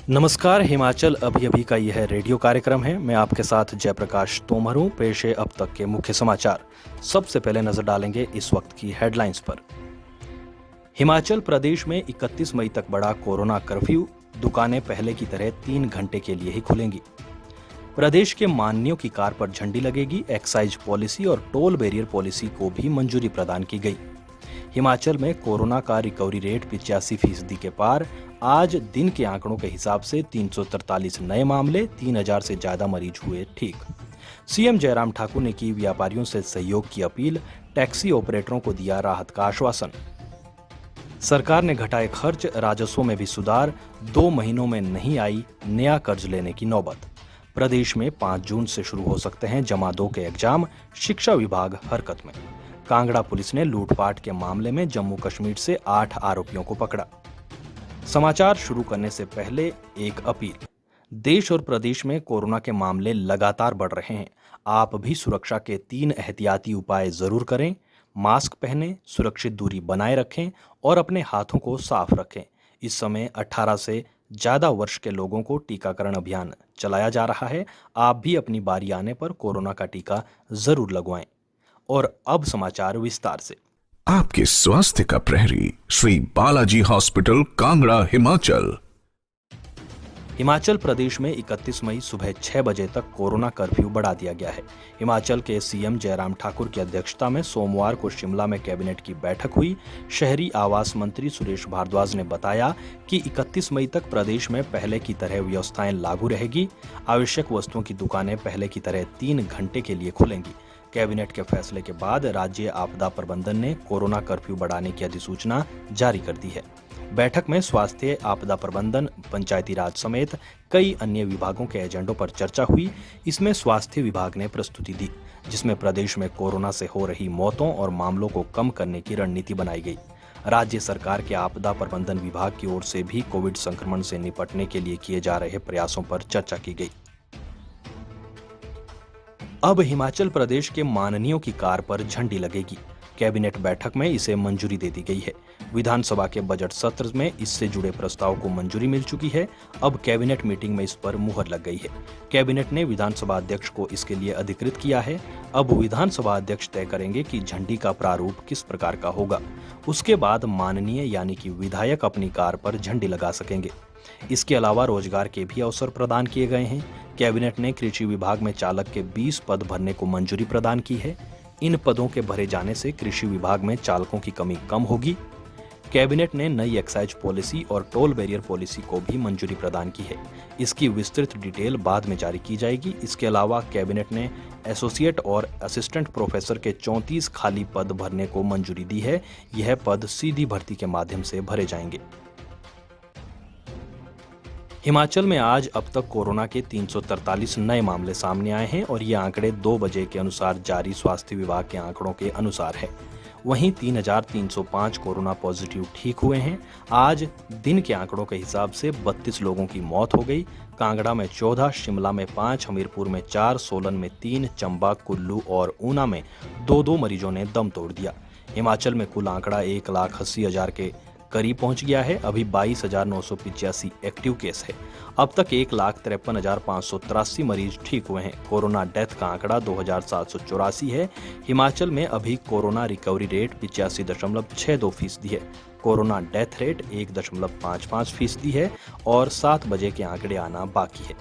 नमस्कार। हिमाचल अभी अभी का यह रेडियो कार्यक्रम है। मैं आपके साथ जयप्रकाश तोमर हूं। पेश है अब तक के मुख्य समाचार। सबसे पहले नजर डालेंगे इस वक्त की हेडलाइंस पर। हिमाचल प्रदेश में 31 मई तक बढ़ा कोरोना कर्फ्यू। दुकानें पहले की तरह 3 घंटे के लिए ही खुलेंगी। प्रदेश के माननीयों की कार पर झंडी लगेगी। एक्साइज पॉलिसी और टोल बैरियर पॉलिसी को भी मंजूरी प्रदान की गई। हिमाचल में कोरोना का रिकवरी रेट 85% के पार। आज दिन के आंकड़ों के हिसाब से 343 नए मामले, 3000 से ज्यादा मरीज हुए ठीक। सीएम जयराम ठाकुर ने की व्यापारियों से सहयोग की अपील। टैक्सी ऑपरेटरों को दिया राहत का आश्वासन। सरकार ने घटाए खर्च, राजस्व में भी सुधार। 2 महीनों में नहीं आई नया कर्ज लेने की नौबत। प्रदेश में 5 जून से शुरू हो सकते हैं जमा 2 के एग्जाम। शिक्षा विभाग हरकत में। कांगड़ा पुलिस ने लूटपाट के मामले में जम्मू कश्मीर से 8 आरोपियों को पकड़ा। समाचार शुरू करने से पहले एक अपील। देश और प्रदेश में कोरोना के मामले लगातार बढ़ रहे हैं। आप भी सुरक्षा के 3 एहतियाती उपाय जरूर करें। मास्क पहनें, सुरक्षित दूरी बनाए रखें और अपने हाथों को साफ रखें। इस समय 18 से ज्यादा वर्ष के लोगों को टीकाकरण अभियान चलाया जा रहा है। आप भी अपनी बारी आने पर कोरोना का टीका जरूर लगवाएं। और अब समाचार विस्तार से। आपके स्वास्थ्य का प्रहरी श्री बालाजी हॉस्पिटल, कांगड़ा, हिमाचल। हिमाचल प्रदेश में 31 मई सुबह 6 बजे तक कोरोना कर्फ्यू बढ़ा दिया गया है। हिमाचल के सीएम जयराम ठाकुर की अध्यक्षता में सोमवार को शिमला में कैबिनेट की बैठक हुई। शहरी आवास मंत्री सुरेश भारद्वाज ने बताया कि 31 मई तक प्रदेश में पहले की तरह व्यवस्थाएं लागू रहेगी। आवश्यक वस्तुओं की दुकानें पहले की तरह 3 घंटे के लिए खुलेंगी। कैबिनेट के फैसले के बाद राज्य आपदा प्रबंधन ने कोरोना कर्फ्यू बढ़ाने की अधिसूचना जारी कर दी है। बैठक में स्वास्थ्य, आपदा प्रबंधन, पंचायती राज समेत कई अन्य विभागों के एजेंडों पर चर्चा हुई। इसमें स्वास्थ्य विभाग ने प्रस्तुति दी, जिसमें प्रदेश में कोरोना से हो रही मौतों और मामलों को कम करने की रणनीति बनाई गई। राज्य सरकार के आपदा प्रबंधन विभाग की ओर से भी कोविड संक्रमण से निपटने के लिए किए जा रहे प्रयासों पर चर्चा की गई। अब हिमाचल प्रदेश के माननीयों की कार पर झंडी लगेगी। कैबिनेट बैठक में इसे मंजूरी दे दी गई है। विधानसभा के बजट सत्र में इससे जुड़े प्रस्ताव को मंजूरी मिल चुकी है। अब कैबिनेट मीटिंग में इस पर मुहर लग गई है। कैबिनेट ने विधानसभा अध्यक्ष को इसके लिए अधिकृत किया है। अब विधानसभा अध्यक्ष तय करेंगे कि झंडी का प्रारूप किस प्रकार का होगा। उसके बाद माननीय यानी कि विधायक अपनी कार पर झंडी लगा सकेंगे। इसके अलावा रोजगार के भी अवसर प्रदान किए गए हैं। कैबिनेट ने कृषि विभाग में चालक के 20 पद भरने को मंजूरी प्रदान की है। इन पदों के भरे जाने से कृषि विभाग में चालकों की कमी कम होगी। कैबिनेट ने नई एक्साइज पॉलिसी और टोल बैरियर पॉलिसी को भी मंजूरी प्रदान की है। इसकी विस्तृत डिटेल बाद में जारी की जाएगी। इसके अलावा कैबिनेट ने एसोसिएट और असिस्टेंट प्रोफेसर के 34 खाली पद भरने को मंजूरी दी है। यह पद सीधी भर्ती के माध्यम से भरे जाएंगे। हिमाचल में आज अब तक कोरोना के 343 नए मामले सामने आए हैं और ये आंकड़े 2 बजे के अनुसार जारी स्वास्थ्य विभाग के आंकड़ों के अनुसार है। वहीं 3305 कोरोना पॉजिटिव ठीक हुए हैं। आज दिन के आंकड़ों के हिसाब से 32 लोगों की मौत हो गई। कांगड़ा में 14, शिमला में 5, हमीरपुर में 4, सोलन में 3, चंबा, कुल्लू और ऊना में 2-2 मरीजों ने दम तोड़ दिया। हिमाचल में कुल आंकड़ा 1,80,000 के करीब पहुंच गया है। अभी 22,985 एक्टिव केस है। अब तक 1,53,583 मरीज ठीक हुए हैं। कोरोना डेथ का आंकड़ा 2,784 है। हिमाचल में अभी कोरोना रिकवरी रेट 85.62% है। कोरोना डेथ रेट 1.55% है और 7 बजे के आंकड़े आना बाकी है।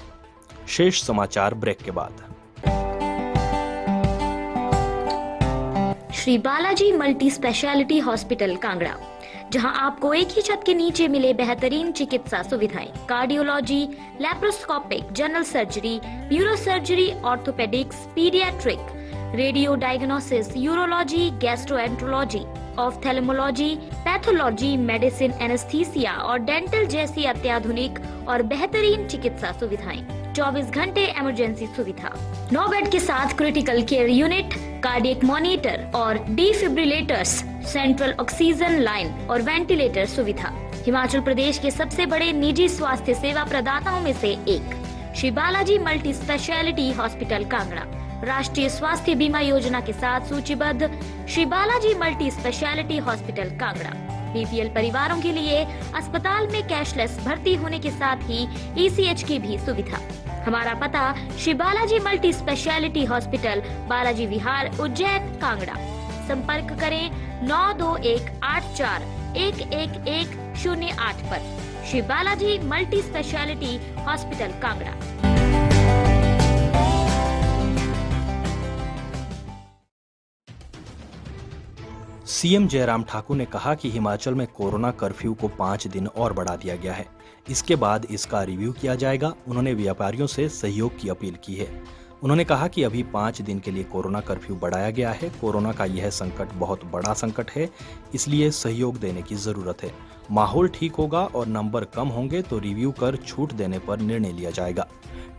शेष समाचार ब्रेक के बाद। Shri Balaji multi speciality hospital, Kangra, जहां आपको एक ही छत के नीचे मिले बेहतरीन चिकित्सा सुविधाएं, cardiology, laparoscopic, general surgery, neuro surgery, orthopaedics, paediatric, radio diagnosis, urology, gastroenterology, ophthalmology, pathology, medicine, anaesthesia और डेंटल जैसी अत्याधुनिक और बेहतरीन चिकित्सा सुविधाएं, 24 घंटे इमरजेंसी सुविधा, 9 बेड के साथ critical care unit, cardiac monitor और डिफिब्रिलेटर्स, सेंट्रल ऑक्सीजन लाइन और वेंटिलेटर सुविधा। हिमाचल प्रदेश के सबसे बड़े निजी स्वास्थ्य सेवा प्रदाताओं में से एक Shri Balaji multi speciality hospital, Kangra, राष्ट्रीय स्वास्थ्य बीमा योजना के साथ सूचीबद्ध Shri Balaji multi speciality hospital, Kangra. BPL परिवारों के लिए अस्पताल में कैशलेस भर्ती होने के साथ ही ईसीएच की भी सुविधा। हमारा पता Shri Balaji multi speciality hospital, Balaji Vihar, Ujjain, Kangra. संपर्क करें 9218411108 पर। Shri Balaji multi speciality hospital, Kangra. CM Jairam Thakur ने कहा कि हिमाचल में कोरोना कर्फ्यू को 5 दिन और बढ़ा दिया गया है। इसके बाद इसका रिव्यू किया जाएगा। उन्होंने व्यापारियों से सहयोग की अपील की है। उन्होंने कहा कि अभी 5 दिन के लिए कोरोना कर्फ्यू बढ़ाया गया है। कोरोना का यह संकट बहुत बड़ा संकट है, इसलिए सहयोग देने की जरूरत है। माहौल ठीक होगा और नंबर कम होंगे तो रिव्यू कर छूट देने पर निर्णय लिया जाएगा।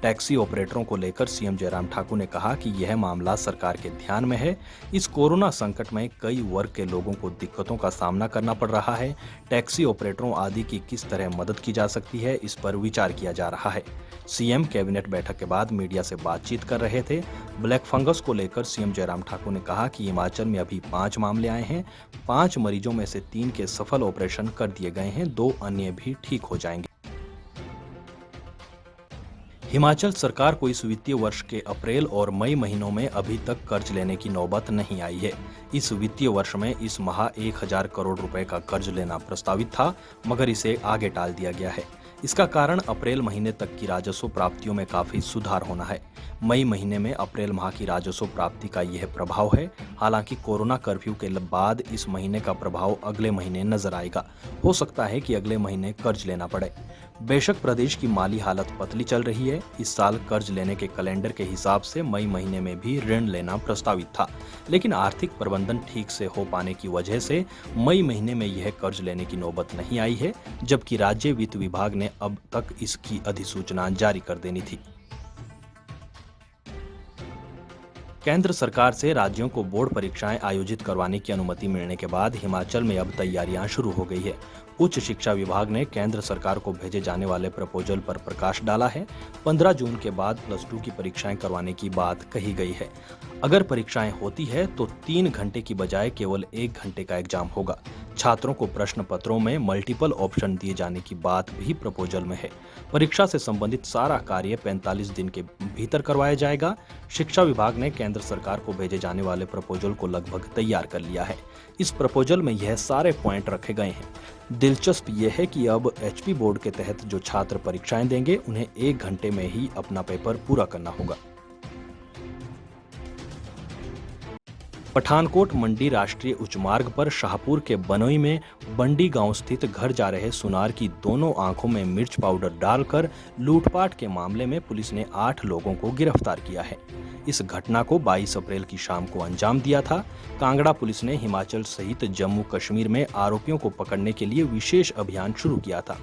टैक्सी ऑपरेटरों को लेकर सीएम जयराम ठाकुर ने कहा कि यह मामला सरकार के ध्यान में है। इस कोरोना संकट में कई वर्ग के लोगों को दिक्कतों का सामना करना पड़ रहा है। टैक्सी ऑपरेटरों आदि की किस तरह मदद की जा सकती है, इस पर विचार किया जा रहा है। सीएम कैबिनेट बैठक के बाद मीडिया से बातचीत कर रहे थे। ब्लैक फंगस को लेकर सीएम जयराम ठाकुर ने कहा कि हिमाचल में अभी 5 मामले आए हैं। 5 मरीजों में से 3 के सफल ऑपरेशन कर दिए गए हैं, 2 अन्य भी ठीक हो जाएंगे। हिमाचल सरकार को इस वित्तीय वर्ष के अप्रैल और मई महीनों में अभी तक कर्ज लेने की नौबत नहीं आई है। इस वित्तीय वर्ष में इस माह 1000 करोड़ रुपए का कर्ज लेना प्रस्तावित था, मगर इसे आगे टाल दिया गया है। इसका कारण अप्रैल महीने तक की राजस्व प्राप्तियों में काफी सुधार होना है। मई महीने में अप्रैल माह की राजस्व प्राप्ति का यह प्रभाव है। हालांकि कोरोना कर्फ्यू के बाद इस महीने का प्रभाव अगले महीने नजर आएगा। हो सकता है कि अगले महीने कर्ज लेना पड़े। बेशक प्रदेश की माली हालत पतली चल रही है। इस साल कर्ज लेने के कैलेंडर के हिसाब से मई महीने में भी ऋण लेना प्रस्तावित था, लेकिन आर्थिक प्रबंधन ठीक से हो पाने की वजह से मई महीने में यह कर्ज लेने की नौबत नहीं आई है, जबकि राज्य वित्त विभाग ने अब तक इसकी अधिसूचना जारी कर देनी थी। केंद्र सरकार से राज्यों को बोर्ड परीक्षाएं आयोजित करवाने की अनुमति मिलने के बाद हिमाचल में अब तैयारियां शुरू हो गई है। उच्च शिक्षा विभाग ने केंद्र सरकार को भेजे जाने वाले प्रपोजल पर प्रकाश डाला है। 15 जून के बाद +2 की परीक्षाएं करवाने की बात कही गई है। अगर परीक्षाएं होती है तो 3 घंटे की बजाय केवल 1 घंटे का एग्जाम होगा। छात्रों को प्रश्न पत्रों में मल्टीपल ऑप्शन दिए जाने की बात भी प्रपोजल में है। परीक्षा से संबंधित सारा कार्य 45 दिन के भीतर करवाया जाएगा। शिक्षा विभाग ने केंद्र सरकार को भेजे जाने वाले प्रपोजल को लगभग तैयार कर लिया है। इस प्रपोजल में यह सारे पॉइंट रखे गए हैं। दिलचस्प यह है कि अब एचपी बोर्ड के तहत जो छात्र परीक्षाएं देंगे उन्हें 1 घंटे में ही अपना पेपर पूरा करना होगा। पठानकोट मंडी राष्ट्रीय उच्च मार्ग पर शाहपुर के बनोई में बंडी गांव स्थित घर जा रहे सुनार की दोनों आंखों में मिर्च पाउडर डालकर लूटपाट के मामले में पुलिस ने 8 लोगों को गिरफ्तार किया है। इस घटना को 22 अप्रैल की शाम को अंजाम दिया था। कांगड़ा पुलिस ने हिमाचल सहित जम्मू कश्मीर में आरोपियों को पकड़ने के लिए विशेष अभियान शुरू किया था।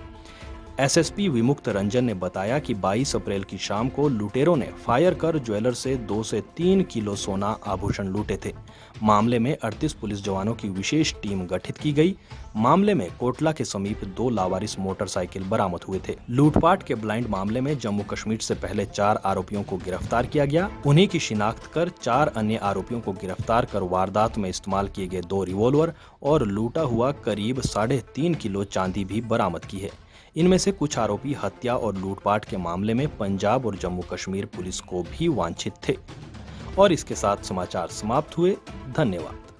एसएसपी विमुक्त रंजन ने बताया कि 22 अप्रैल की शाम को लुटेरों ने फायर कर ज्वेलर से 2 से 3 किलो सोना आभूषण लूटे थे। मामले में 38 पुलिस जवानों की विशेष टीम गठित की गई। मामले में कोटला के समीप 2 लावारिस मोटरसाइकिल बरामद हुए थे। लूटपाट के ब्लाइंड मामले में जम्मू कश्मीर से पहले 4 आरोपियों को गिरफ्तार किया गया। उन्हीं की शिनाख्त कर 4 अन्य आरोपियों को गिरफ्तार कर वारदात में इस्तेमाल किए गए 2 रिवॉल्वर और लूटा हुआ करीब 3.5 किलो चांदी भी बरामद की है। इनमें से कुछ आरोपी हत्या और लूटपाट के मामले में पंजाब और जम्मू कश्मीर पुलिस को भी वांछित थे। और इसके साथ समाचार समाप्त हुए। धन्यवाद।